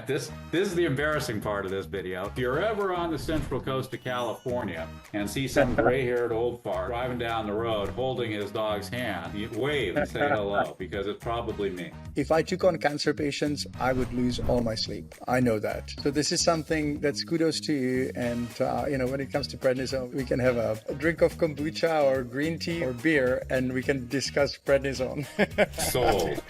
This is the embarrassing part of this video. If you're ever on the central coast of California and see some gray-haired old fart driving down the road holding his dog's hand, you wave and say hello because it's probably me. If I took on cancer patients, I would lose all my sleep. I know that. So this is something that's kudos to you. And, when it comes to prednisone, we can have a drink of kombucha or green tea or beer, and we can discuss prednisone. Sold.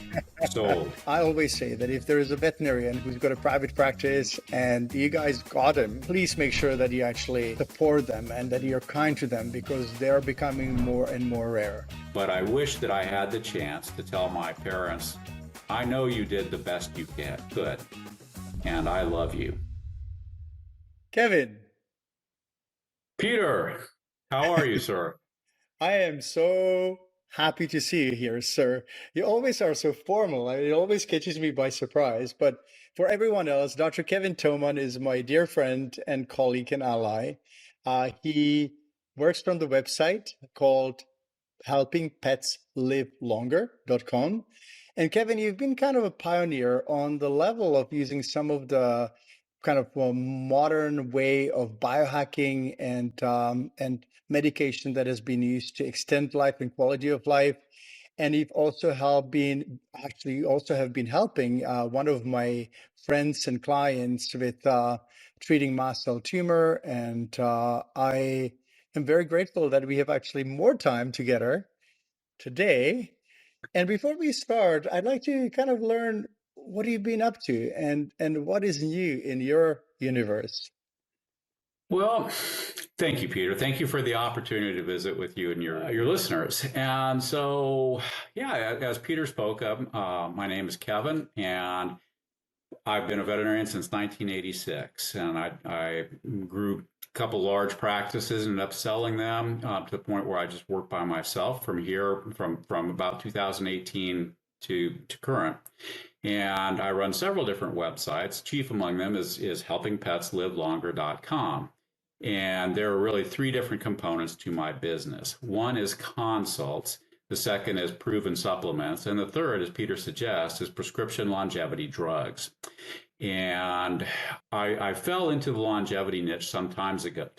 Sold. I always say that if there is a veterinarian who's got a private practice and you guys got him, please make sure that you actually support them and that you're kind to them because they're becoming more and more rare. But I wish that I had the chance to tell my parents, I know you did the best you could, and I love you. Kevin. Peter, how are you, sir? I am so happy to see you here, sir. You always are so formal. It always catches me by surprise. But for everyone else, Dr. Kevin Toman is my dear friend and colleague and ally. He works from the website called helpingpetslivelonger.com. And Kevin, you've been kind of a pioneer on the level of using some of the kind of a modern way of biohacking and medication that has been used to extend life and quality of life. And you've also have been helping one of my friends and clients with treating mast cell tumor. And I am very grateful that we have actually more time together today. And before we start, I'd like to kind of learn what you've been up to and what is new in your universe. Well, thank you, Peter. Thank you for the opportunity to visit with you and your listeners. And so, yeah, as Peter spoke of, my name is Kevin, and I've been a veterinarian since 1986. And I grew a couple large practices, ended up selling them to the point where I just work by myself from about 2018 to current. And I run several different websites. Chief among them is helpingpetslivelonger.com. And there are really three different components to my business. One is consults. The second is proven supplements. And the third, as Peter suggests, is prescription longevity drugs. And I fell into the longevity niche some time ago,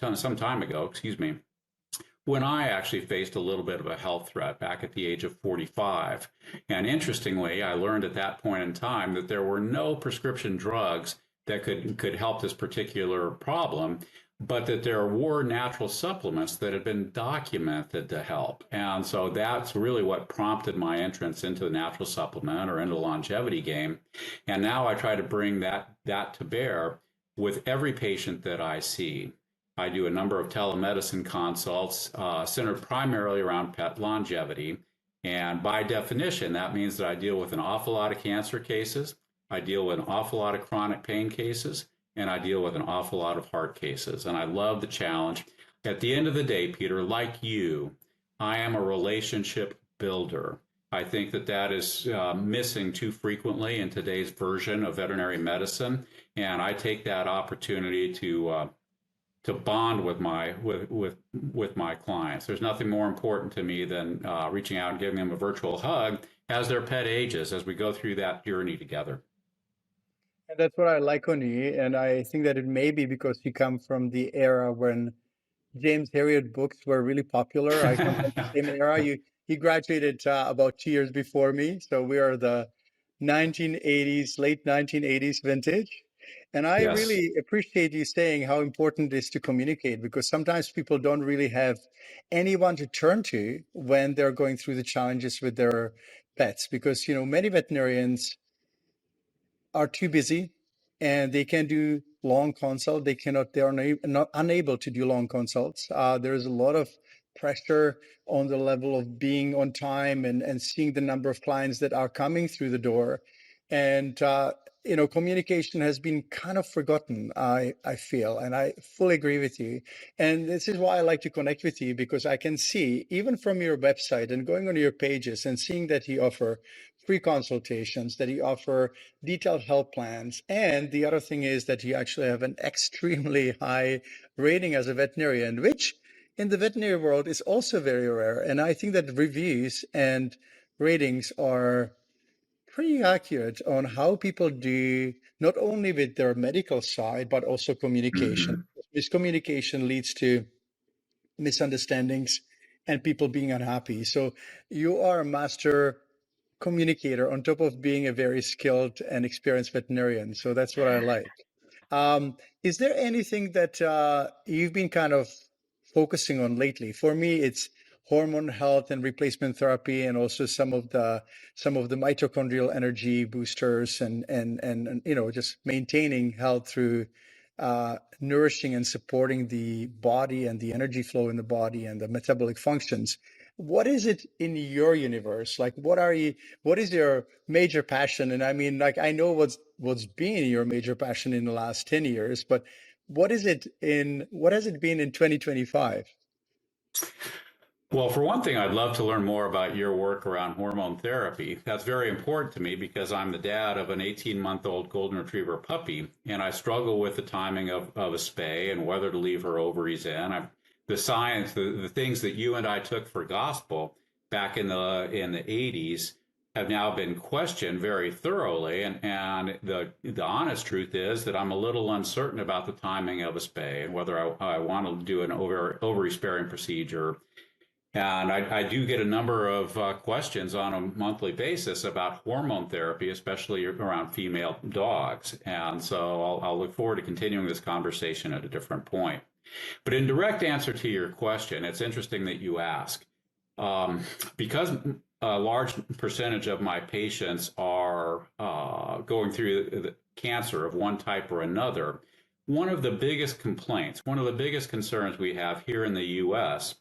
when I actually faced a little bit of a health threat back at the age of 45. And interestingly, I learned at that point in time that there were no prescription drugs that could help this particular problem, but that there were natural supplements that had been documented to help. And so that's really what prompted my entrance into the natural supplement or into the longevity game. And now I try to bring that to bear with every patient that I see. I do a number of telemedicine consults centered primarily around pet longevity. And by definition, that means that I deal with an awful lot of cancer cases, I deal with an awful lot of chronic pain cases, and I deal with an awful lot of heart cases. And I love the challenge. At the end of the day, Peter, like you, I am a relationship builder. I think that is missing too frequently in today's version of veterinary medicine. And I take that opportunity to bond with my clients. There's nothing more important to me than reaching out and giving them a virtual hug as their pet ages as we go through that journey together. And that's what I like on you. And I think that it may be because you come from the era when James Herriot books were really popular. I come from the same era. You graduated about 2 years before me. So we are the 1980s, late 1980s vintage. And I Yes. really appreciate you saying how important it is to communicate because sometimes people don't really have anyone to turn to when they're going through the challenges with their pets. Because, many veterinarians are too busy and they can do long consult. They are not unable to do long consults. There is a lot of pressure on the level of being on time and seeing the number of clients that are coming through the door. And, communication has been kind of forgotten, I feel, and I fully agree with you. And this is why I like to connect with you because I can see, even from your website and going on your pages and seeing that you offer free consultations, that you offer detailed health plans. And the other thing is that you actually have an extremely high rating as a veterinarian, which in the veterinary world is also very rare. And I think that reviews and ratings are pretty accurate on how people do, not only with their medical side, but also communication. Mhm. Miscommunication leads to misunderstandings and people being unhappy. So you are a master communicator on top of being a very skilled and experienced veterinarian. So that's what I like. Is there anything that you've been kind of focusing on lately? For me, it's hormone health and replacement therapy, and also some of the mitochondrial energy boosters, and just maintaining health through nourishing and supporting the body and the energy flow in the body and the metabolic functions. What is it in your universe? Like, what is your major passion? And I mean, like, I know what's been your major passion in the last 10 years, but what has it been in 2025? Well, for one thing, I'd love to learn more about your work around hormone therapy. That's very important to me because I'm the dad of an 18-month-old golden retriever puppy, and I struggle with the timing of a spay and whether to leave her ovaries in. The science, the things that you and I took for gospel back in the 80s have now been questioned very thoroughly, and the honest truth is that I'm a little uncertain about the timing of a spay and whether I want to do an ovary sparing procedure. And I do get a number of questions on a monthly basis about hormone therapy, especially around female dogs. And so I'll look forward to continuing this conversation at a different point. But in direct answer to your question, it's interesting that you ask. Because a large percentage of my patients are going through the cancer of one type or another, one of the biggest complaints, one of the biggest concerns we have here in the US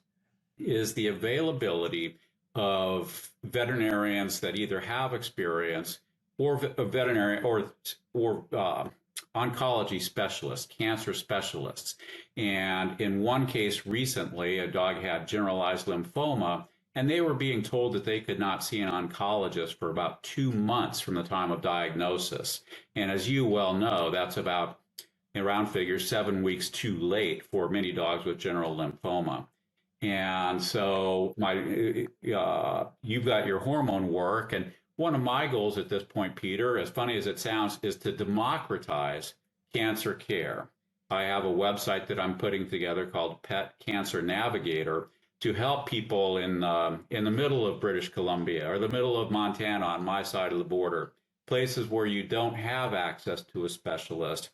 is the availability of veterinarians that either have experience or veterinary or oncology specialists, cancer specialists. And in one case recently, a dog had generalized lymphoma, and they were being told that they could not see an oncologist for about 2 months from the time of diagnosis. And as you well know, that's about, in round figures, 7 weeks too late for many dogs with general lymphoma. And so you've got your hormone work, and one of my goals at this point, Peter, as funny as it sounds, is to democratize cancer care. I have a website that I'm putting together called Pet Cancer Navigator to help people in the middle of British Columbia or the middle of Montana on my side of the border, places where you don't have access to a specialist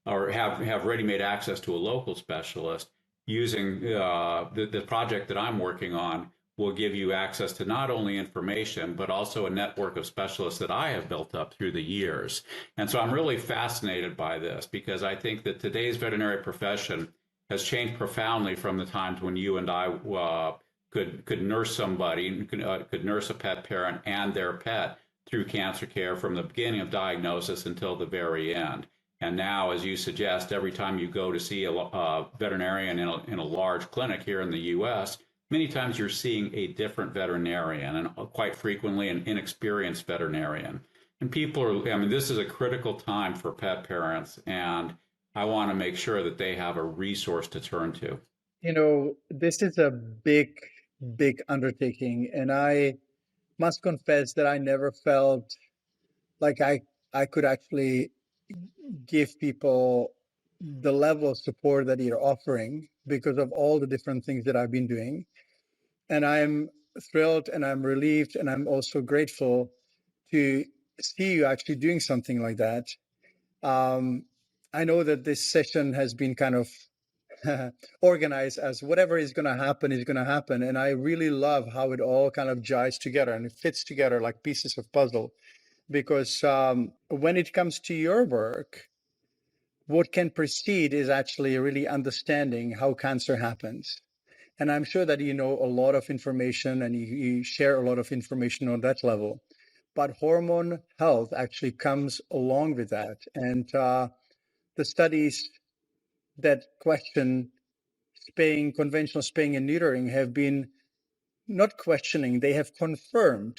or have ready-made access to a local specialist. Using the project that I'm working on will give you access to not only information, but also a network of specialists that I have built up through the years. And so I'm really fascinated by this because I think that today's veterinary profession has changed profoundly from the times when you and I could nurse somebody, could nurse a pet parent and their pet through cancer care from the beginning of diagnosis until the very end. And now, as you suggest, every time you go to see a veterinarian in a large clinic here in the U.S., many times you're seeing a different veterinarian and quite frequently an inexperienced veterinarian. And people are, I mean, this is a critical time for pet parents, and I want to make sure that they have a resource to turn to. This is a big undertaking, and I must confess that I never felt like I could actually give people the level of support that you're offering because of all the different things that I've been doing. And I'm thrilled and I'm relieved and I'm also grateful to see you actually doing something like that. Um, I know that this session has been kind of organized as whatever is going to happen is going to happen. And I really love how it all kind of jives together and it fits together like pieces of puzzle. Because when it comes to your work, what can precede is actually really understanding how cancer happens. And I'm sure that you know a lot of information and you share a lot of information on that level. But hormone health actually comes along with that. And the studies that question conventional spaying and neutering have been not questioning, they have confirmed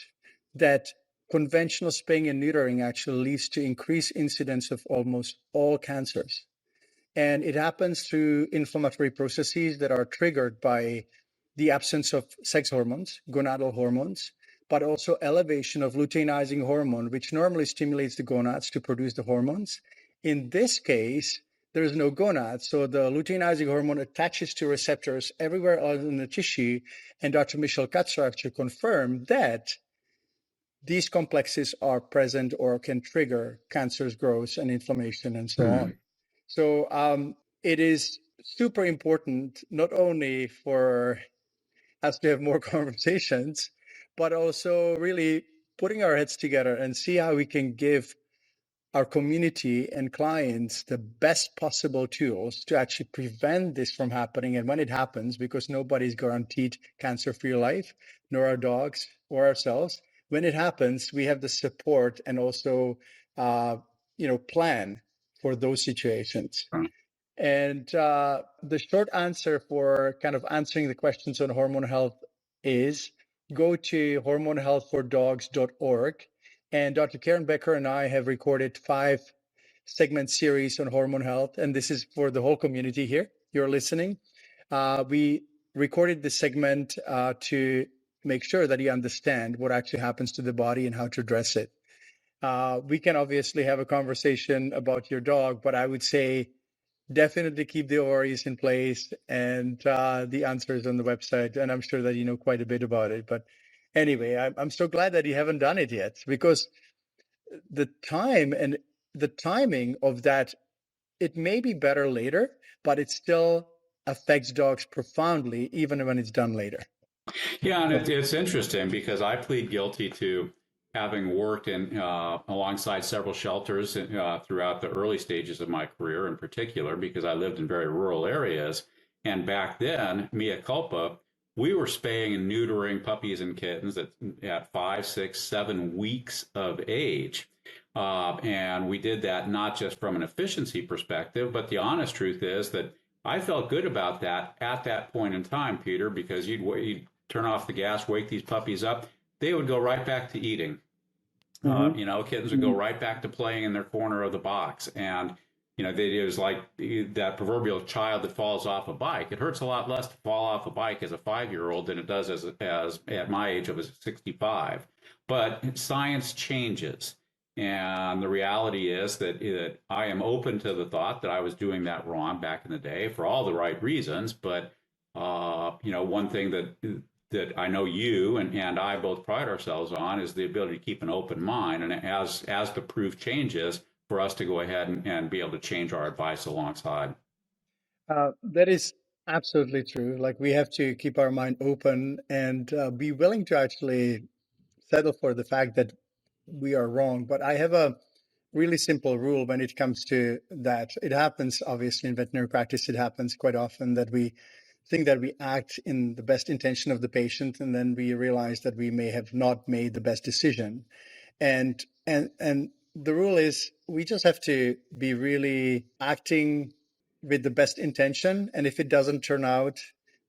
that conventional spaying and neutering actually leads to increased incidence of almost all cancers. And it happens through inflammatory processes that are triggered by the absence of sex hormones, gonadal hormones, but also elevation of luteinizing hormone, which normally stimulates the gonads to produce the hormones. In this case, there is no gonads, so the luteinizing hormone attaches to receptors everywhere else in the tissue, and Dr. Michelle Katzler actually confirmed that these complexes are present or can trigger cancer's growth and inflammation and so on. So it is super important not only for us to have more conversations, but also really putting our heads together and see how we can give our community and clients the best possible tools to actually prevent this from happening. And when it happens, because nobody's guaranteed cancer-free life, nor our dogs or ourselves, when it happens, we have the support and also, plan for those situations. And the short answer for kind of answering the questions on hormone health is go to hormonehealthfordogs.org. And Dr. Karen Becker and I have recorded 5-segment series on hormone health. And this is for the whole community here. You're listening. We recorded this segment to make sure that you understand what actually happens to the body and how to address it. We can obviously have a conversation about your dog, but I would say definitely keep the ovaries in place, and the answer is on the website. And I'm sure that you know quite a bit about it. But anyway, I'm so glad that you haven't done it yet, because the time and the timing of that, it may be better later, but it still affects dogs profoundly, even when it's done later. Yeah, and it's interesting because I plead guilty to having worked in alongside several shelters throughout the early stages of my career, in particular, because I lived in very rural areas. And back then, mea culpa, we were spaying and neutering puppies and kittens at 5, 6, 7 weeks of age. And we did that not just from an efficiency perspective, but the honest truth is that I felt good about that at that point in time, Peter, because you'd turn off the gas, wake these puppies up, they would go right back to eating. Kittens would go right back to playing in their corner of the box. And, it was like that proverbial child that falls off a bike. It hurts a lot less to fall off a bike as a 5-year-old than it does as at my age of a 65. But science changes. And the reality is that I am open to the thought that I was doing that wrong back in the day for all the right reasons. But, one thing that I know you and I both pride ourselves on is the ability to keep an open mind. And as the proof changes, for us to go ahead and be able to change our advice alongside. That is absolutely true. Like, we have to keep our mind open and be willing to actually settle for the fact that we are wrong. But I have a really simple rule when it comes to that. It happens, obviously, in veterinary practice. It happens quite often that we think that we act in the best intention of the patient, and then we realize that we may have not made the best decision. And the rule is we just have to be really acting with the best intention. And if it doesn't turn out,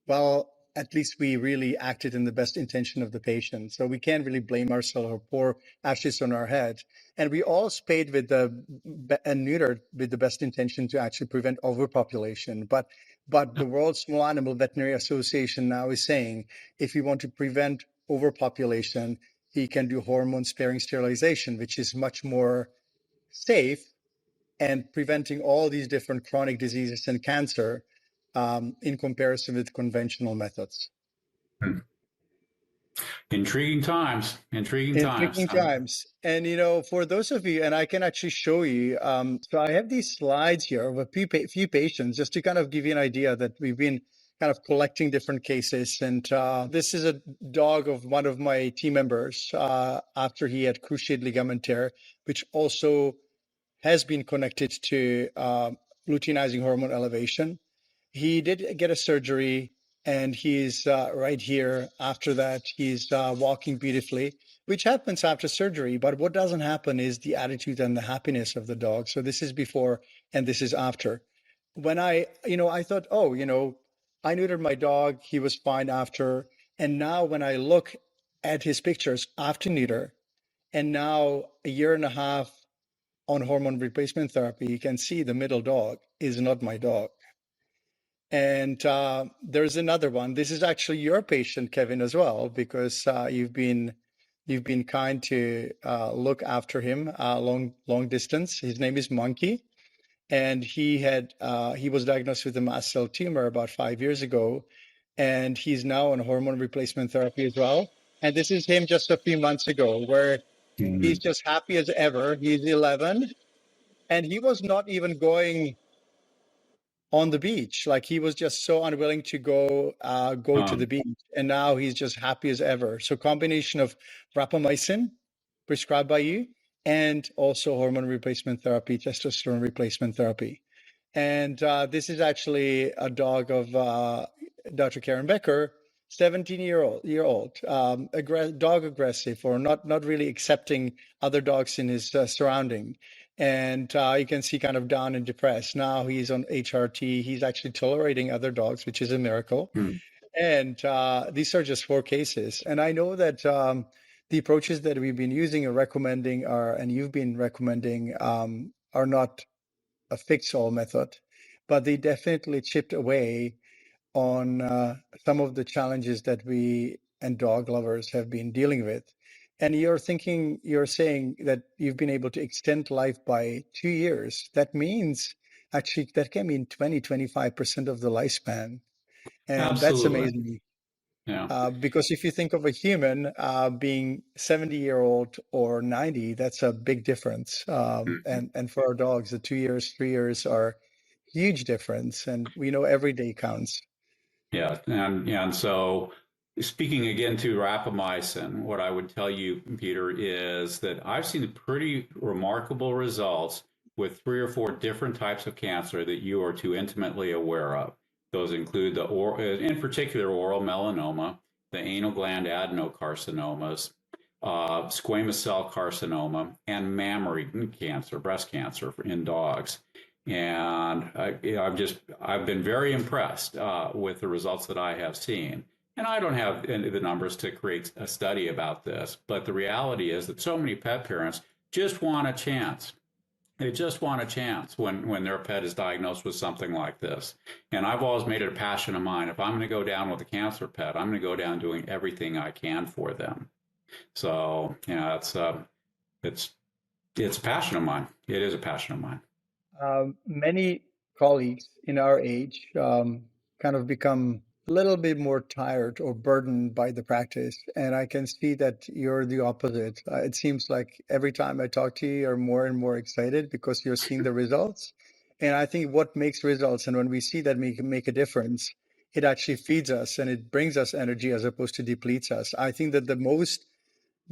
well, at least we really acted in the best intention of the patient. So we can't really blame ourselves or pour ashes on our head. And we all spayed with and neutered with the best intention to actually prevent overpopulation. But the World Small Animal Veterinary Association now is saying if we want to prevent overpopulation, he can do hormone sparing sterilization, which is much more safe and preventing all these different chronic diseases and cancer in comparison with conventional methods. Intriguing times. Intriguing times. And, for those of you, and I can actually show you, so I have these slides here of a few patients, just to kind of give you an idea that we've been kind of collecting different cases. And this is a dog of one of my team members after he had cruciate ligament tear, which also has been connected to luteinizing hormone elevation. He did get a surgery, and he's right here. After that, he's walking beautifully, which happens after surgery. But what doesn't happen is the attitude and the happiness of the dog. So this is before and this is after. When I thought, I neutered my dog. He was fine after. And now when I look at his pictures after neuter, and now a year and a half on hormone replacement therapy, you can see the middle dog is not my dog. And there's another one. This is actually your patient, Kevin, as well, because you've been You've been kind to look after him long distance. His name is Monkey, and he was diagnosed with a mast cell tumor about 5 years ago, and he's now on hormone replacement therapy as well. And this is him just a few months ago, where he's Mhm. just happy as ever. He's 11, and he was not even going on the beach. Like he was just so unwilling to go to the Um, beach, and now he's just happy as ever. So combination of rapamycin prescribed by you, and also hormone replacement therapy, testosterone replacement therapy. And this is actually a dog of Dr. Karen Becker, 17-year old, dog aggressive or not really accepting other dogs in his surrounding. And you can see kind of down and depressed. Now he's on HRT. He's actually tolerating other dogs, which is a miracle. hmm. And these are just 4 cases. And I know that the approaches that we've been using or recommending and you've been recommending are not a fix-all method, but they definitely chipped away on some of the challenges that we and dog lovers have been dealing with. And you're saying that you've been able to extend life by 2 years. That means actually that can mean 20-25% of the lifespan. And that's Absolutely. amazing. Yeah. Because if you think of a human being 70-year-old or 90, that's a big difference. Mhm. And for our dogs, the 2 years, 3 years are huge difference. And we know every day counts. Yeah, and so speaking again to rapamycin, what I would tell you, Peter, is that I've seen pretty remarkable results with 3 or 4 different types of cancer that you are too intimately aware of. Those include in particular, oral melanoma, the anal gland adenocarcinomas, squamous cell carcinoma, and mammary cancer, breast cancer in dogs. And I've been very impressed with the results that I have seen. And I don't have any of the numbers to create a study about this, but the reality is that so many pet parents just want a chance. They just want a chance when their pet is diagnosed with something like this. And I've always made it a passion of mine. If I'm going to go down with a cancer pet, I'm going to go down doing everything I can for them. So, yeah, it's it's a passion of mine. It is a passion of mine. Many colleagues in our age kind of become a little bit more tired or burdened by the practice. And I can see that you're the opposite. It seems like every time I talk to you, you're more and more excited because you're seeing the results. And I think what makes results, and when we see that make a difference, it actually feeds us and it brings us energy as opposed to depletes us. I think that the most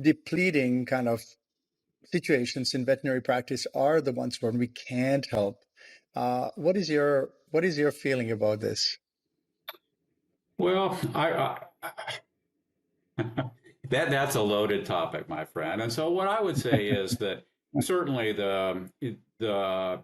depleting kind of situations in veterinary practice are the ones where we can't help. What is your feeling about this? Well, that's a loaded topic, my friend. And so what I would say is that certainly the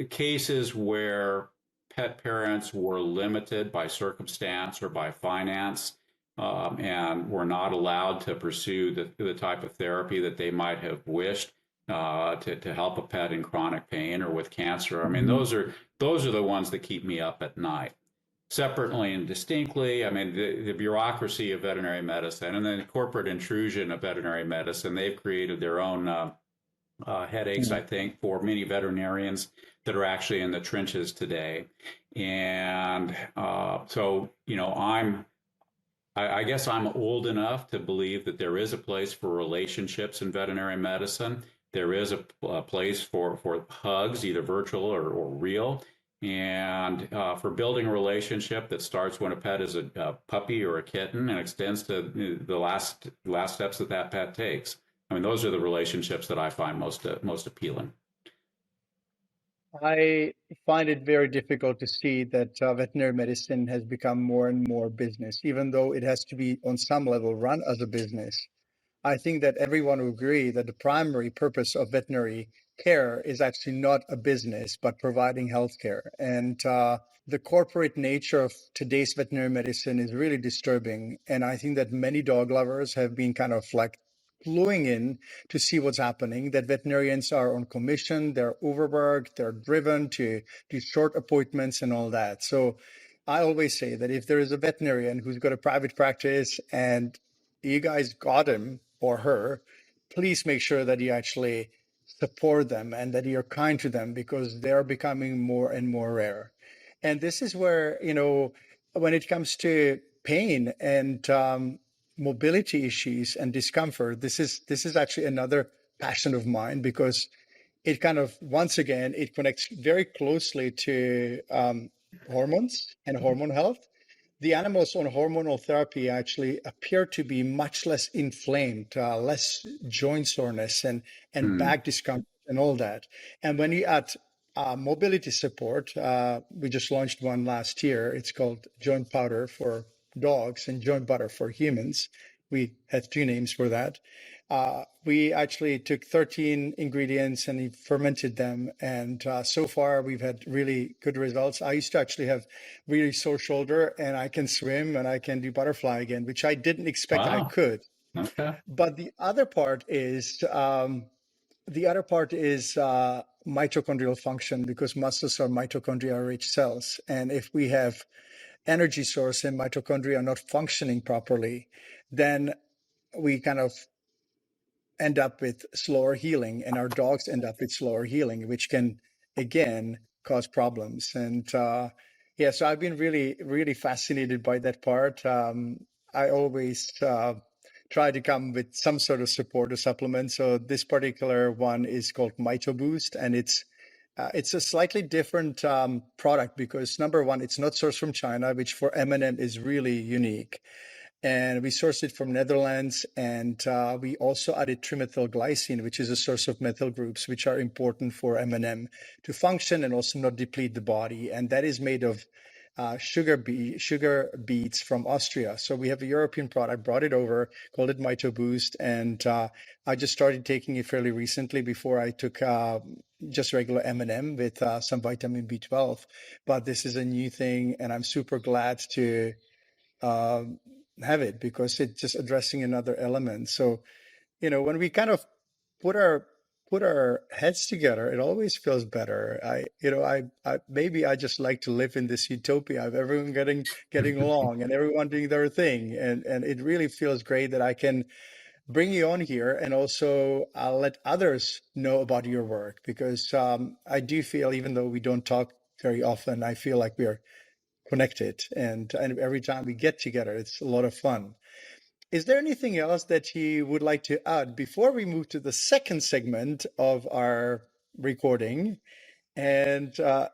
cases where pet parents were limited by circumstance or by finance, and were not allowed to pursue the type of therapy that they might have wished to help a pet in chronic pain or with cancer. I mean, Mhm. those are the ones that keep me up at night separately and distinctly. I mean, the bureaucracy of veterinary medicine and then the corporate intrusion of veterinary medicine, they've created their own headaches, I Mm. think, for many veterinarians that are actually in the trenches today. And so, I guess I'm old enough to believe that there is a place for relationships in veterinary medicine. There is a place for hugs, either virtual or real, and for building a relationship that starts when a pet is a puppy or a kitten and extends to the last steps that that pet takes. I mean, those are the relationships that I find most appealing. I find it very difficult to see that veterinary medicine has become more and more business, even though it has to be on some level run as a business. I think that everyone will agree that the primary purpose of veterinary care is actually not a business, but providing healthcare. And the corporate nature of today's veterinary medicine is really disturbing. And I think that many dog lovers have been kind of like gluing in to see what's happening, that veterinarians are on commission, they're overworked, they're driven to do short appointments and all that. So I always say that if there is a veterinarian who's got a private practice and you guys got him or her, please make sure that you actually support them and that you're kind to them because they're becoming more and more rare. And this is where, when it comes to pain and mobility issues and discomfort, this is actually another passion of mine because it kind of once again it connects very closely to hormones and hormone health. The animals on hormonal therapy actually appear to be much less inflamed, less joint soreness and Hmm. back discomfort and all that. And when you add mobility support, we just launched one last year. It's called Joint Powder for dogs and Joint Butter for humans. We had two names for that. We actually took 13 ingredients and fermented them. And so far, we've had really good results. I used to actually have really sore shoulder, and I can swim and I can do butterfly again, which I didn't expect I Wow. could. Okay. But the other part is mitochondrial function because muscles are mitochondria rich cells. And if we have energy source and mitochondria are not functioning properly, then we kind of end up with slower healing, and our dogs end up with slower healing, which can again cause problems. And yeah, so I've been really, really fascinated by that part. I always try to come with some sort of support or supplement. So this particular one is called Mito Boost, and it's a slightly different product because number one, it's not sourced from China, which for M&M is really unique, and we sourced it from Netherlands. And we also added trimethylglycine, which is a source of methyl groups, which are important for M&M to function and also not deplete the body. And that is made of sugar beets from Austria. So we have a European product, brought it over, called it Mito Boost, and I just started taking it fairly recently. Before I took just regular M&M with some vitamin B12, but this is a new thing, and I'm super glad to um, have it because it's just addressing another element. So, when we kind of put our put our heads together, it always feels better. I maybe I just like to live in this utopia of everyone getting along and everyone doing their thing, and it really feels great that I can bring you on here and also let others know about your work because I do feel, even though we don't talk very often, I feel like we're connected, and every time we get together it's a lot of fun. Is there anything else that you would like to add before we move to the second segment of our recording? And I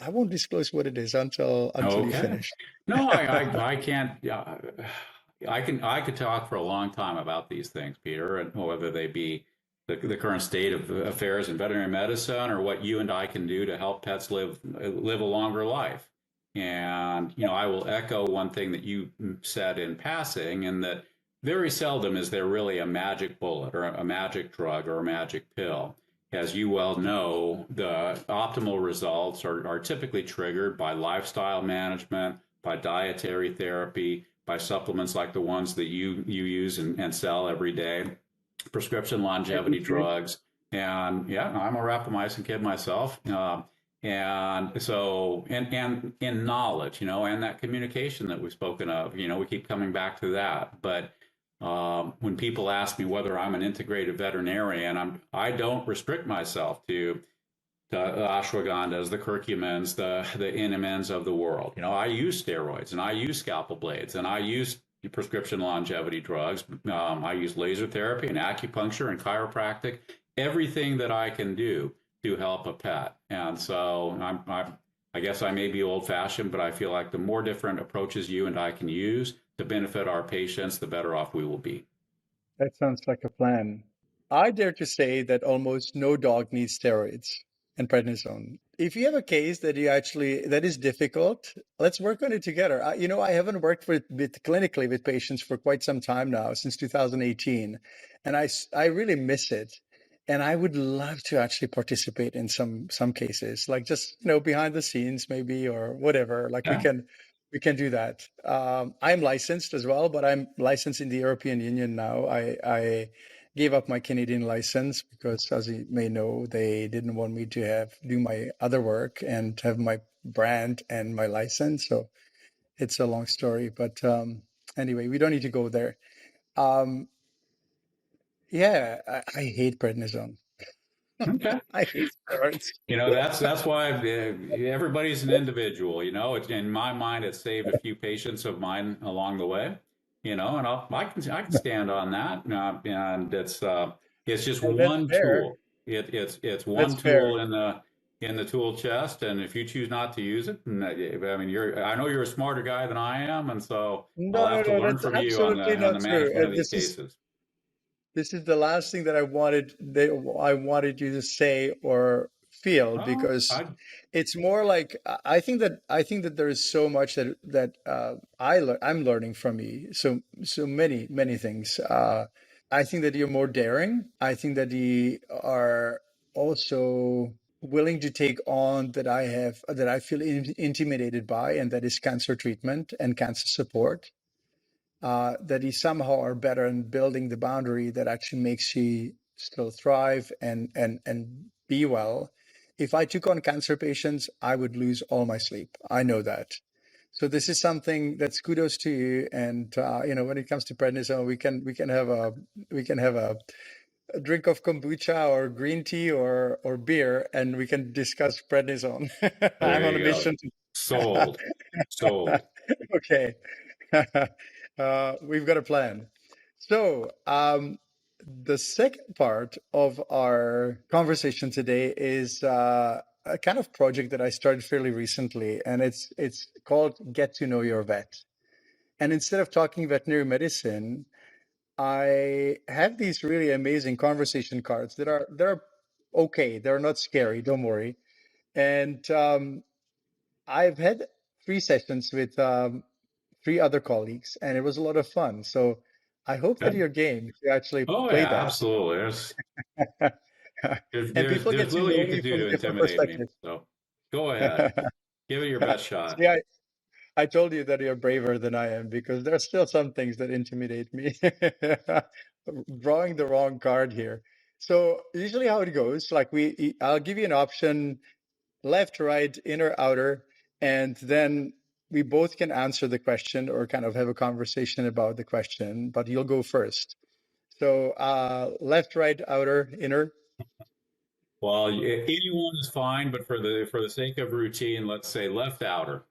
won't disclose what it is until you Okay. finish. No, I can't. Yeah, I could talk for a long time about these things, Peter, and whether they be the current state of affairs in veterinary medicine or what you and I can do to help pets live a longer life. And I will echo one thing that you said in passing, in that very seldom is there really a magic bullet or a magic drug or a magic pill. As you well know, the optimal results are typically triggered by lifestyle management, by dietary therapy, by supplements like the ones that you use and sell every day, prescription I do longevity too. drugs. And yeah, I'm a rapamycin kid myself. And so, and in knowledge, and that communication that we've spoken of, we keep coming back to that. But when people ask me whether I'm an integrative veterinarian, I don't restrict myself to the ashwagandhas, the curcumins, the NMNs of the world. I use steroids and I use scalpel blades and I use prescription longevity drugs. I use laser therapy and acupuncture and chiropractic, everything that I can do to help a pet. And so I guess I may be old fashioned, but I feel like the more different approaches you and I can use to benefit our patients, the better off we will be. That sounds like a plan. I dare to say that almost no dog needs steroids and prednisone. If you have a case that is difficult, let's work on it together. I haven't worked with clinically with patients for quite some time now, since 2018, and I really miss it. And I would love to actually participate in some cases, like just behind the scenes maybe or whatever. Like we Yeah. can we can do that. I'm licensed as well, but I'm licensed in the European Union now. I gave up my Canadian license because, as you may know, they didn't want me to do my other work and have my brand and my license. So it's a long story, but anyway, we don't need to go there. Um, Yeah, I hate prednisone. Okay. I hate steroids. That's why everybody's an individual. In my mind, it saved a few patients of mine along the way. And I can stand on that. And it's just And that's one fair. tool. It's That's one fair. tool in the tool chest. And if you choose not to use it, I mean, I know you're a smarter guy than I am, and so I'll No, no, have to no, learn that's from you on the absolutely on not the true. management of these cases. This is the last thing that I wanted you to say or feel, Well, because it's more like I think that there is so much that I'm learning from you. So many things. I think that you're more daring. I think that you are also willing to take on that I feel intimidated by, and that is cancer treatment and cancer support. That he somehow are better in building the boundary that actually makes you still thrive and be well. If I took on cancer patients, I would lose all my sleep. I know that. So this is something that's kudos to you. And when it comes to prednisone, we can have a drink of kombucha or green tea or beer, and we can discuss prednisone. I'm There on a you go. mission to. Sold. Sold. Okay. We've got a plan. So, the second part of our conversation today is a kind of project that I started fairly recently, and it's called Get to Know Your Vet. And instead of talking veterinary medicine, I have these really amazing conversation cards that are okay. They're not scary. Don't worry. And I've had 3 sessions with three other colleagues, and it was a lot of fun. So I hope that Okay. your game to actually Oh play yeah, that. absolutely. There's And there's people get there's to little you know can you do from to different intimidate me. perspectives. So go ahead. Give it your best See, shot. I told you that you're braver than I am, because there are still some things that intimidate me. Drawing the wrong card here. So usually how it goes, like I'll give you an option: left, right, inner, outer, and then we both can answer the question or kind of have a conversation about the question, but you'll go first. So left, right, outer, inner, Well, anyone is fine, but for the sake of routine, let's say left outer.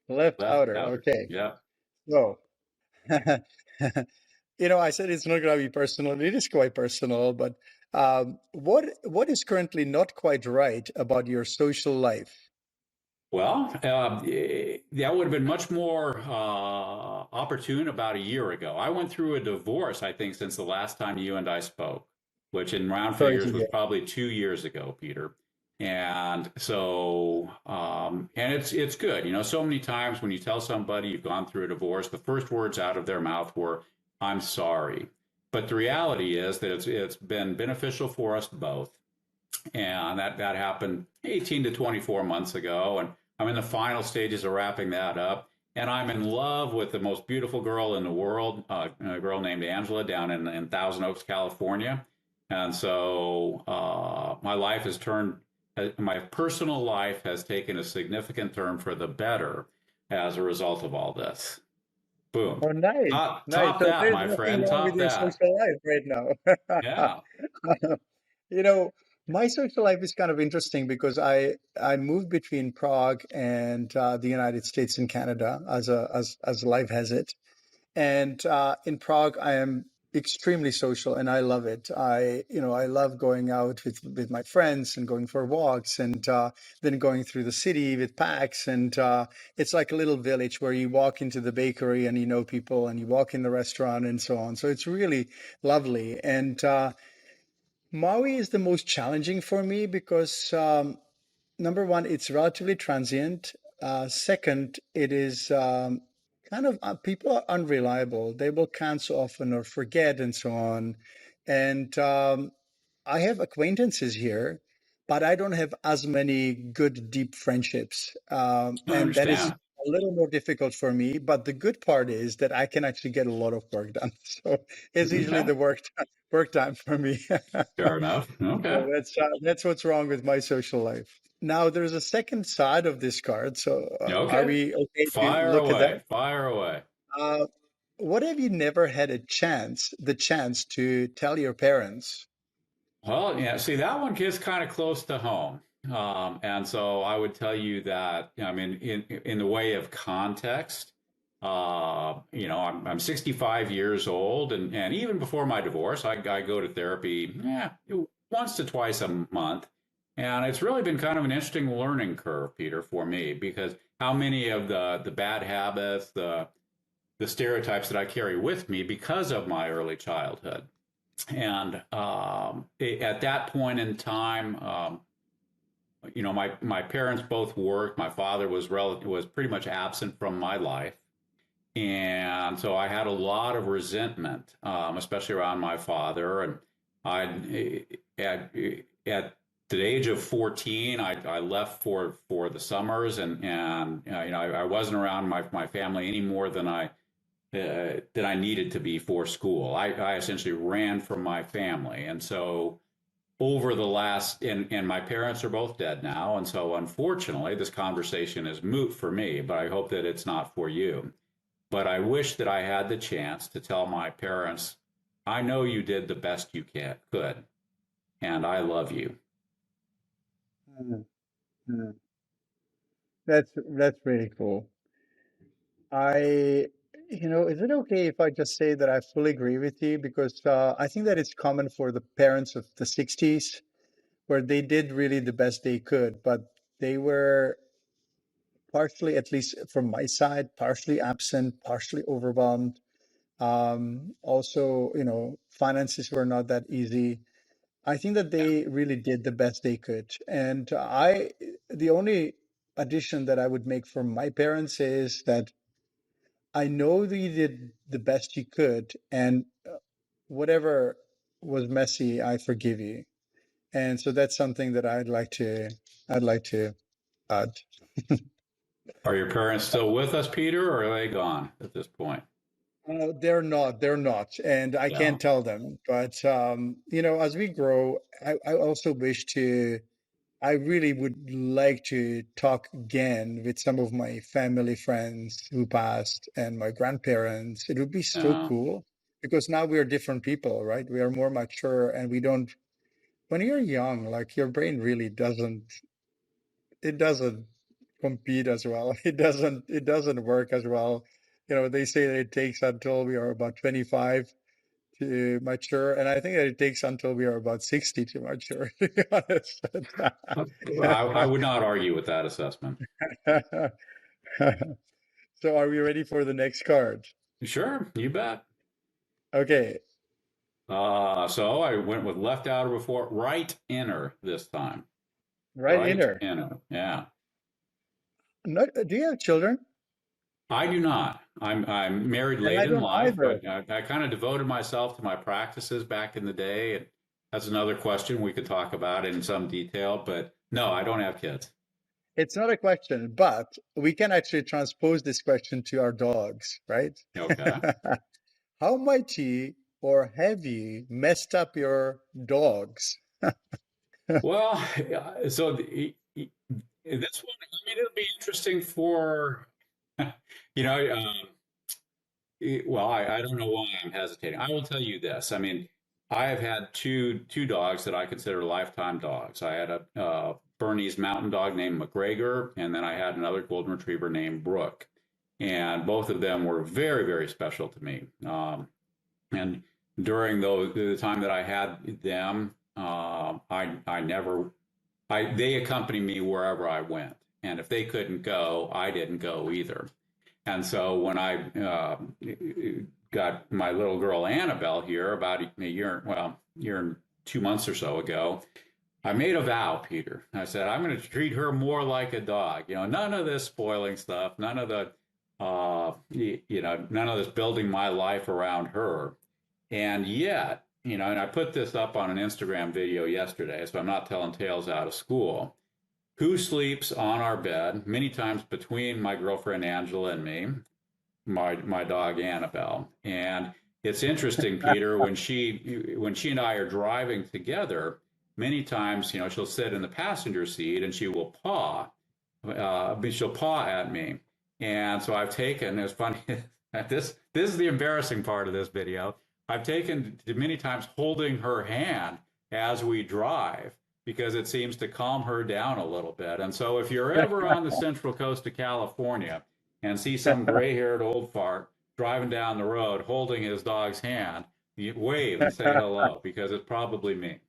left, Left outer. outer. Okay. Yeah. So, I said it's not going to be personal. It is quite personal, but what is currently not quite right about your social life? Well, that would have been much more opportune about a year ago. I went through a divorce, I think, since the last time you and I spoke, which in round Sorry to figures was hear. probably 2 years ago, Peter. And so, and it's good. So many times when you tell somebody you've gone through a divorce, the first words out of their mouth were, "I'm sorry." But the reality is that it's been beneficial for us both, and that happened 18 to 24 months ago, and I'm in the final stages of wrapping that up. And I'm in love with the most beautiful girl in the world, a girl named Angela down in Thousand Oaks, California. And so my personal life has taken a significant turn for the better as a result of all this. Boom. Oh, nice, nice. Top So that, there's my nothing friend. wrong with Top your that. social life right now. Yeah. You know, my social life is kind of interesting because I moved between Prague and the United States and Canada, as life has it. And in Prague, I am extremely social, and I love it. I love going out with my friends and going for walks, and then going through the city with packs. And it's like a little village where you walk into the bakery and you know people, and you walk in the restaurant and so on. So it's really lovely. And Maui is the most challenging for me because number one, it's relatively transient. Second, it is kind of people are unreliable. They will cancel often or forget and so on. And I have acquaintances here, but I don't have as many good, deep friendships. I And that is understand. a little more difficult for me. But the good part is that I can actually get a lot of work done. So it's usually Okay. the work time for me. Fair enough. So Okay. that's what's wrong with my social life. Now, there's a second side of this card. So, are Okay. we okay to Fire look at that? away. Fire away. Uh, what have you never had the chance to tell your parents? Well, yeah, see, that one gets kind of close to home. And so I would tell you that, I mean, in the way of context, I'm 65 years old, and even before my divorce, I go to therapy once to twice a month. And it's really been kind of an interesting learning curve, Peter, for me, because how many of the bad habits, the stereotypes that I carry with me because of my early childhood. And at that point in time, my parents both worked. My father was pretty much absent from my life, and so I had a lot of resentment, especially around my father. And I at the age of 14, I left for the summers, and I wasn't around my family any more than I needed to be for school. I essentially ran from my family. And so over the last, and my parents are both dead now. And so unfortunately, this conversation is moot for me, but I hope that it's not for you. But I wish that I had the chance to tell my parents, I know you did the best could, and I love you. Mm, mm. That's really cool. I, is it okay if I just say that I fully agree with you? Because I think that it's common for the parents of the 60s, where they did really the best they could, but they were partially, at least from my side, partially absent, partially overwhelmed. Also, finances were not that easy. I think that Yeah. they really did the best they could. And the only addition that I would make for my parents is that I know that you did the best you could, and whatever was messy, I forgive you. And so that's something that I'd like to add. Are your parents still with us, Peter, or are they gone at this point? They're not, and I Yeah. can't tell them. But as we grow, I also wish to. I really would like to talk again with some of my family friends who passed and my grandparents. It would be so Yeah. cool because now we are different people, right? We are more mature and we don't, when you're young, like your brain really it doesn't compete as well. It doesn't work as well. They say that it takes until we are about 25 to mature, and I think that it takes until we are about 60 to mature, to be honest. I would not argue with that assessment. So are we ready for the next card? Sure, you bet. Okay, So I went with left outer before, right inner this time. right Right inner. inner. Yeah. Do you have children? I do not. I'm married And late I in don't life, either. but I kind of devoted myself to my practices back in the day. And that's another question we could talk about in some detail. But no, I don't have kids. It's not a question, but we can actually transpose this question to our dogs, right? Okay. How mighty or have you messed up your dogs? Well, so this one, I mean, it'll be interesting for, you know, well, I don't know why I'm hesitating. I will tell you this. I mean, I have had two dogs that I consider lifetime dogs. I had a Bernese Mountain Dog named McGregor, and then I had another Golden Retriever named Brooke, and both of them were very, very special to me. And during the time that I had them, I never they accompanied me wherever I went, and if they couldn't go, I didn't go either. And so when I got my little girl Annabelle here about year and 2 months or so ago, I made a vow, Peter. I said, I'm going to treat her more like a dog. None of this spoiling stuff, none of the, none of this building my life around her. And yet, and I put this up on an Instagram video yesterday, so I'm not telling tales out of school. Who sleeps on our bed many times between my girlfriend Angela and me? My dog Annabelle. And it's interesting, Peter, when she and I are driving together, many times, she'll sit in the passenger seat and she'll paw at me. And so I've taken, it's funny, This is the embarrassing part of this video. I've taken to many times holding her hand as we drive because it seems to calm her down a little bit. And so if you're ever on the central coast of California and see some gray-haired old fart driving down the road holding his dog's hand, you wave and say hello because it's probably me.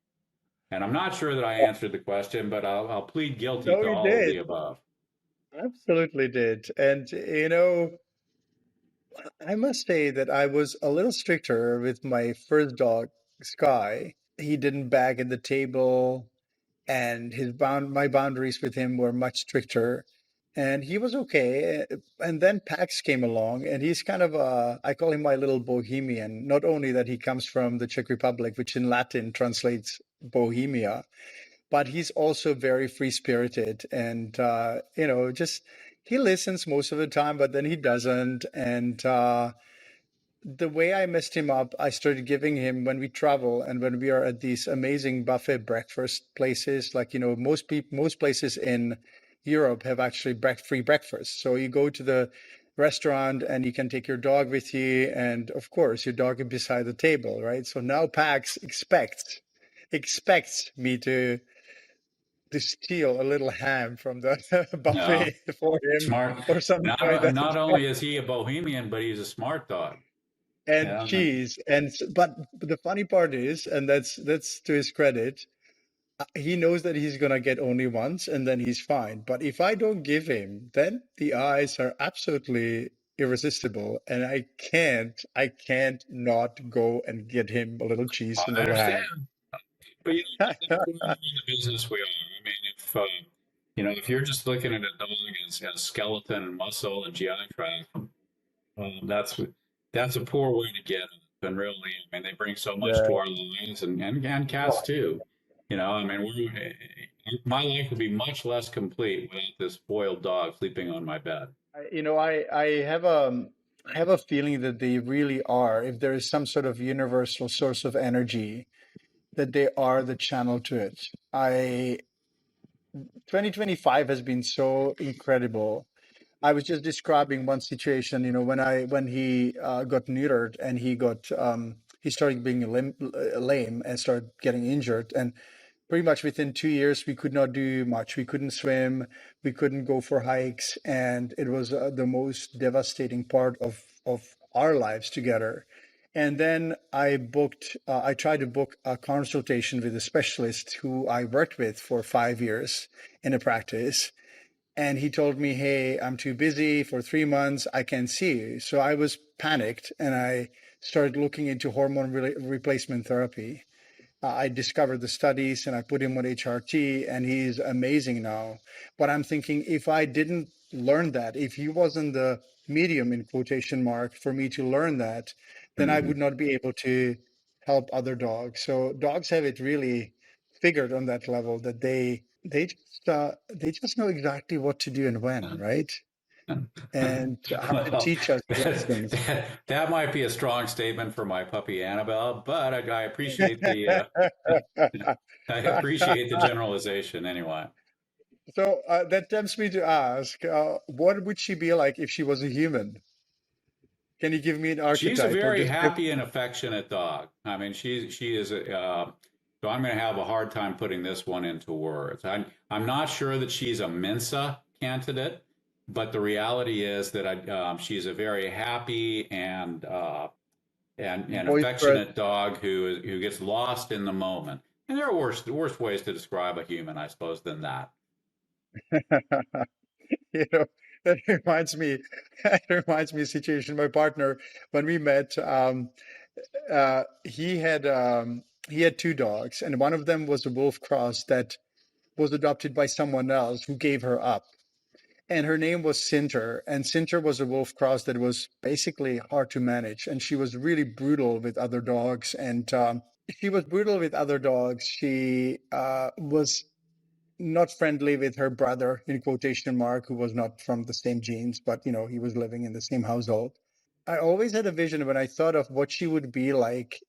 And I'm not sure that I answered the question, but I'll plead guilty No, to you all of the did. above. Absolutely did. And, I must say that I was a little stricter with my first dog, Sky. He didn't bag at the table, and my boundaries with him were much stricter. And he was okay. And then Pax came along, and he's kind of I call him my little bohemian. Not only that he comes from the Czech Republic, which in Latin translates Bohemia, but he's also very free spirited and just he listens most of the time, but then he doesn't. And the way I messed him up, I started giving him when we travel and when we are at these amazing buffet breakfast places, like most places in Europe have actually free breakfast. So you go to the restaurant and you can take your dog with you, and of course your dog is beside the table, right? So now Pax expects me to steal a little ham from the No, buffet for him smart. or something like Not that. only is he a bohemian, but he's a smart dog. And Yeah. cheese. But the funny part is, and that's to his credit, he knows that he's gonna get only once and then he's fine. But if I don't give him, then the eyes are absolutely irresistible, and I can't not go and get him a little cheese and I a little understand. ham. But that's why we're in the business we are. I mean, if you're just looking at a dog as skeleton and muscle and GI tract, that's a poor way to get it. And really, I mean, they bring so much to Yeah. our lives, and cats too. I mean, my life would be much less complete without this spoiled dog sleeping on my bed. I have a feeling that they really are. If there is some sort of universal source of energy, that they are the channel to it. I 2025 has been so incredible. I was just describing one situation, when he got neutered and he started being lame and started getting injured, and pretty much within 2 years we could not do much. We couldn't swim, we couldn't go for hikes, and it was the most devastating part of our lives together. And then I tried to book a consultation with a specialist who I worked with for 5 years in a practice, and he told me, "Hey, I'm too busy for 3 months. I can't see you." So I was panicked, and I started looking into hormone replacement therapy. I discovered the studies and I put him on HRT, and he's amazing now. But I'm thinking, if I didn't learn that, if he wasn't the medium in quotation mark for me to learn that, then I Mm-hmm. would not be able to help other dogs. So dogs have it really figured on that level, that they just know exactly what to do and when, right? And how to Well, teach us lessons. that might be a strong statement for my puppy Annabelle, but I appreciate the I appreciate the generalization anyway. So that tempts me to ask, what would she be like if she was a human? Can you give me an She's a archetype or very description? happy and affectionate dog. I mean, she is so I'm going to have a hard time putting this one into words. I'm not sure that she's a Mensa candidate, but the reality is that she's a very happy and Boisterous? affectionate dog who gets lost in the moment. And there are worse ways to describe a human, I suppose, than that. You know, that reminds me, that reminds me of a situation. My partner, when we met, he had two dogs, and one of them was a wolf cross that was adopted by someone else who gave her up. And her name was Sinter, and Sinter was a wolf cross that was basically hard to manage, and she was really brutal with other dogs. And she was brutal with other dogs. She was not friendly with her brother, in quotation mark, who was not from the same genes, but he was living in the same household. I always had a vision when I thought of what she would be like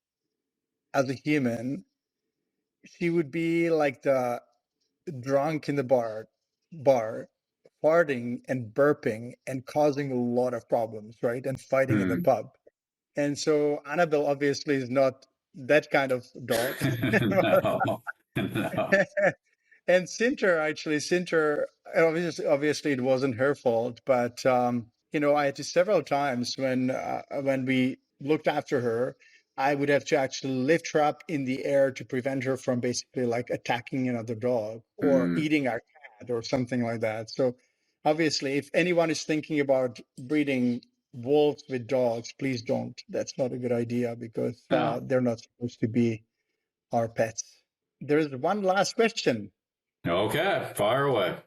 as a human. She would be like the drunk in the bar farting and burping and causing a lot of problems, right? And fighting in the Hmm. pub. And so Annabelle obviously is not that kind of dog. No, no. And Sinter, obviously it wasn't her fault, but I had to several times when we looked after her, I would have to actually lift her up in the air to prevent her from basically like attacking another dog or Hmm. eating our cat or something like that. So obviously, if anyone is thinking about breeding wolves with dogs, please don't. That's not a good idea because No. they're not supposed to be our pets. There's one last question. Okay, fire away.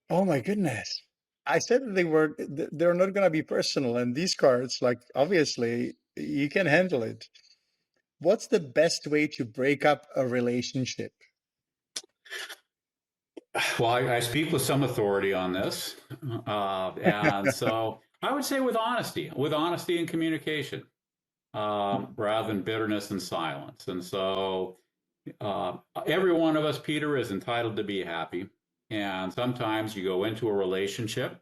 Oh my goodness. I said that they're not going to be personal. And these cards, like, obviously, you can handle it. What's the best way to break up a relationship? Well, I speak with some authority on this. And so I would say with honesty and communication, rather than bitterness and silence. And so uh, every one of us, Peter, is entitled to be happy. And sometimes you go into a relationship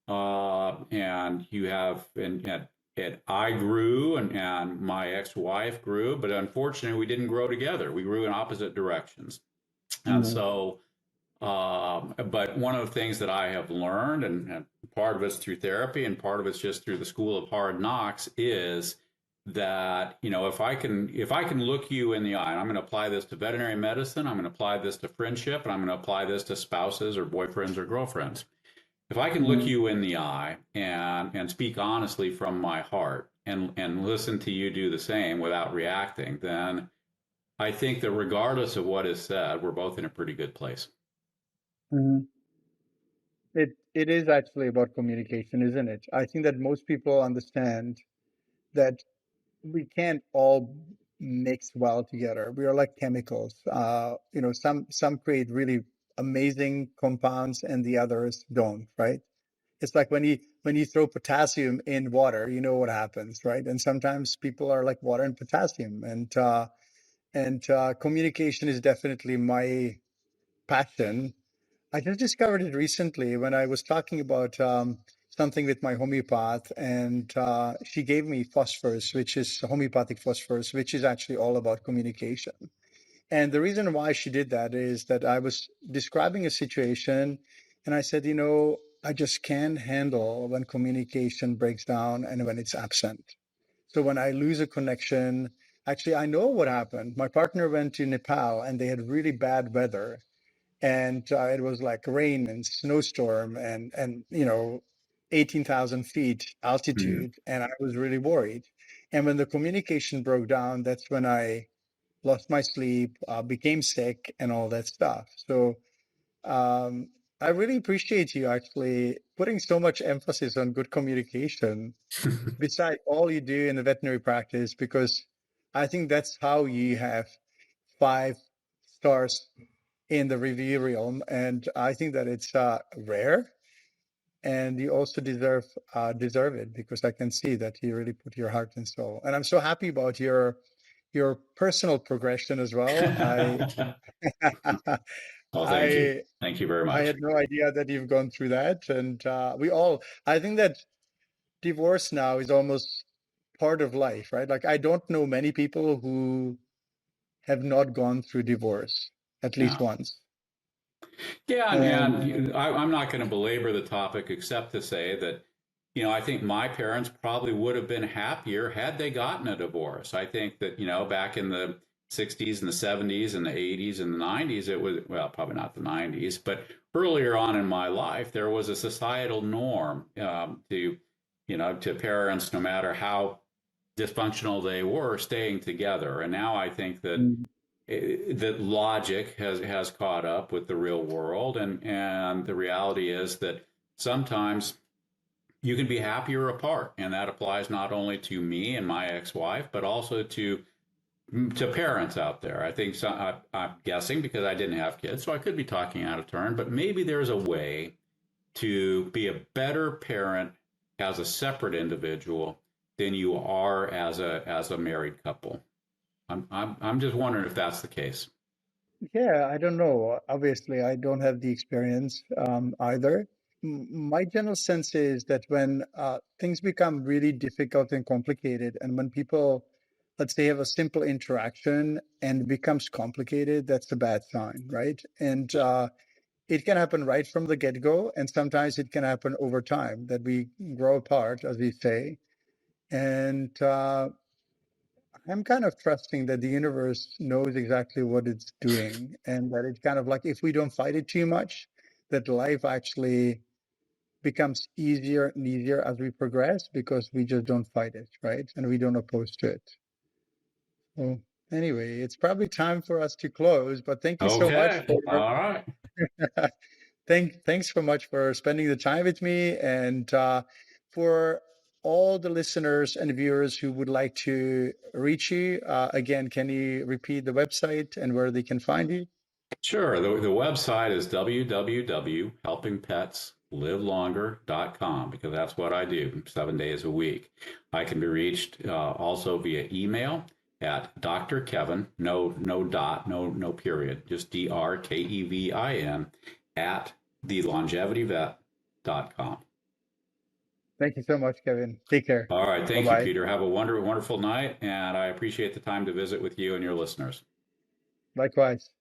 and you have, and I grew and my ex wife grew, but unfortunately, we didn't grow together. We grew in opposite directions. And Mhm. so but one of the things that I have learned, and part of it's through therapy, and part of it's just through the school of hard knocks, is that if I can look you in the eye, and I'm going to apply this to veterinary medicine, I'm going to apply this to friendship, and I'm going to apply this to spouses or boyfriends or girlfriends. If I can look Mhm. you in the eye and speak honestly from my heart and listen to you do the same without reacting, then I think that regardless of what is said, we're both in a pretty good place. Mhm. It is actually about communication, isn't it? I think that most people understand that we can't all mix well together. We are like chemicals. Some create really amazing compounds and the others don't, right? It's like when you throw potassium in water, you know what happens, right? And sometimes people are like water and potassium, and communication is definitely my passion. I just discovered it recently when I was talking about something with my homeopath, and she gave me phosphorus, which is homeopathic phosphorus, which is actually all about communication. And the reason why she did that is that I was describing a situation, and I said, I just can't handle when communication breaks down and when it's absent. So when I lose a connection, actually, I know what happened. My partner went to Nepal and they had really bad weather, and it was like rain and snowstorm and 18,000 feet Mm. altitude, and I was really worried. And when the communication broke down, that's when I lost my sleep, became sick, and all that stuff. So um, I really appreciate you actually putting so much emphasis on good communication beside all you do in the veterinary practice, because I think that's how you have 5 stars in the review realm, and I think that it's rare, and you also deserve it because I can see that you really put your heart and soul. And I'm so happy about your personal progression as well. I Well, thank you. I Thank you very I much. had no idea that you've gone through that, and I think that divorce now is almost part of life, right? Like I don't know many people who have not gone through divorce at least Yeah. once. Yeah. And And I'm not going to belabor the topic except to say that, I think my parents probably would have been happier had they gotten a divorce. I think that, back in the 60s and the 70s and the 80s and the 90s, it was, well, probably not the 90s, but earlier on in my life, there was a societal norm to parents, no matter how dysfunctional they were, staying together. And now I think that mm, that logic has caught up with the real world, and the reality is that sometimes you can be happier apart, and that applies not only to me and my ex-wife, but also to parents out there. I think I'm guessing because I didn't have kids, so I could be talking out of turn, but maybe there's a way to be a better parent as a separate individual than you are as a married couple. I'm just wondering if that's the case. yeah, I don't know. Obviously, I don't have the experience either. my general sense is that when things become really difficult and complicated, and when people, let's say, have a simple interaction and it becomes complicated, that's a bad sign, right? And it can happen right from the get-go, and sometimes it can happen over time that we grow apart, as we say. And I'm kind of trusting that the universe knows exactly what it's doing, and that it's kind of like if we don't fight it too much, that life actually becomes easier and easier as we progress because we just don't fight it, right? And we don't oppose to it. So anyway, it's probably time for us to close, but thank you so much Okay. for All right. thanks so much for spending the time with me, and for all the listeners and viewers who would like to reach you. Again, can you repeat the website and where they can find you? Sure. The website is www.helpingpetslivelonger.com because that's what I do 7 days a week. I can be reached also via email at Dr. Kevin, no dot, no period, just DRKEVIN at thelongevityvet.com. Thank you so much, Kevin. Take care. All right. Bye Thank you, bye. Peter. Have a wonderful night, and I appreciate the time to visit with you and your listeners. Likewise.